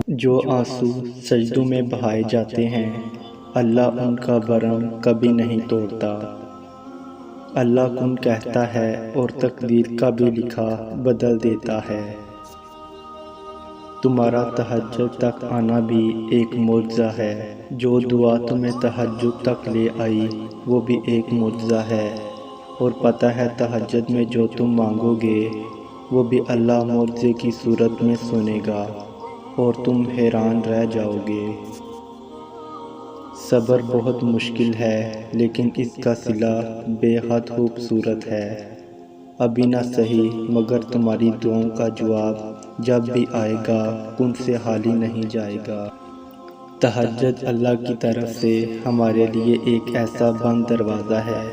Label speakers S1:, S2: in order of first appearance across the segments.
S1: جو آنسو سجدوں میں بہائے جاتے ہیں، اللہ ان کا برم کبھی نہیں توڑتا۔ اللہ کن کہتا ہے اور تقدیر کا بھی لکھا بدل دیتا ہے۔ تمہارا تہجد تک آنا بھی ایک معجزہ ہے۔ جو دعا تمہیں تہجد تک لے آئی وہ بھی ایک معجزہ ہے، اور پتہ ہے تہجد میں جو تم مانگو گے وہ بھی اللہ معجزے کی صورت میں سنے گا اور تم حیران رہ جاؤ گے۔ صبر بہت مشکل ہے لیکن اس کا صلہ بے حد خوبصورت ہے۔ ابھی نہ صحیح مگر تمہاری دعاؤں کا جواب جب بھی آئے گا ان سے حالی نہیں جائے گا۔ تہجد اللہ کی طرف سے ہمارے لیے ایک ایسا بند دروازہ ہے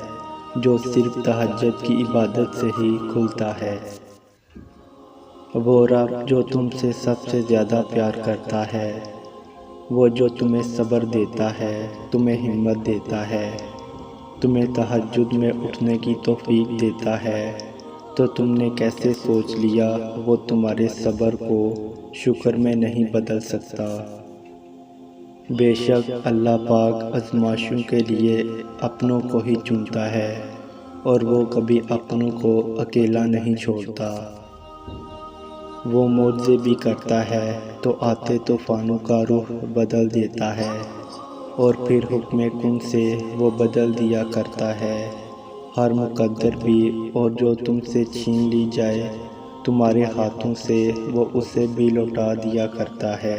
S1: جو صرف تہجد کی عبادت سے ہی کھلتا ہے۔ وہ رب جو تم سے سب سے زیادہ پیار کرتا ہے، وہ جو تمہیں صبر دیتا ہے، تمہیں ہمت دیتا ہے، تمہیں تہجد میں اٹھنے کی توفیق دیتا ہے، تو تم نے کیسے سوچ لیا وہ تمہارے صبر کو شکر میں نہیں بدل سکتا؟ بے شک اللہ پاک آزمائشوں کے لیے اپنوں کو ہی چنتا ہے اور وہ کبھی اپنوں کو اکیلا نہیں چھوڑتا۔ وہ معجزے بھی کرتا ہے تو آتے طوفانوں کا رخ بدل دیتا ہے، اور پھر حکم کن سے وہ بدل دیا کرتا ہے ہر مقدر بھی، اور جو تم سے چھین لی جائے تمہارے ہاتھوں سے وہ اسے بھی لوٹا دیا کرتا ہے،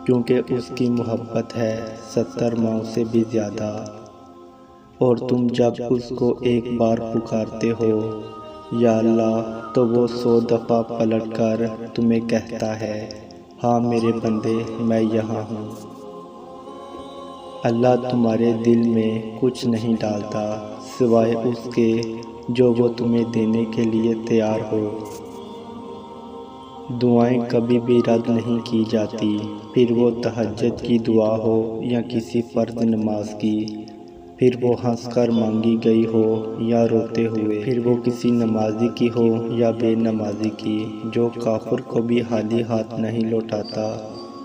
S1: کیونکہ اس کی محبت ہے 70 ماؤں سے بھی زیادہ۔ اور تم جب اس کو ایک بار پکارتے ہو یا اللہ تو وہ 100 دفعہ پلٹ کر تمہیں کہتا ہے ہاں میرے بندے میں یہاں ہوں۔ اللہ تمہارے دل میں کچھ نہیں ڈالتا سوائے اس کے جو وہ تمہیں دینے کے لیے تیار ہو۔ دعائیں کبھی بھی رد نہیں کی جاتی، پھر وہ تہجد کی دعا ہو یا کسی فرض نماز کی، پھر وہ ہنس کر مانگی گئی ہو یا روتے ہوئے، پھر وہ کسی نمازی کی ہو یا بے نمازی کی۔ جو کافر کو بھی خالی ہاتھ نہیں لوٹاتا،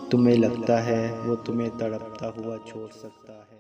S1: تمہیں لگتا ہے وہ تمہیں تڑپتا ہوا چھوڑ سکتا ہے؟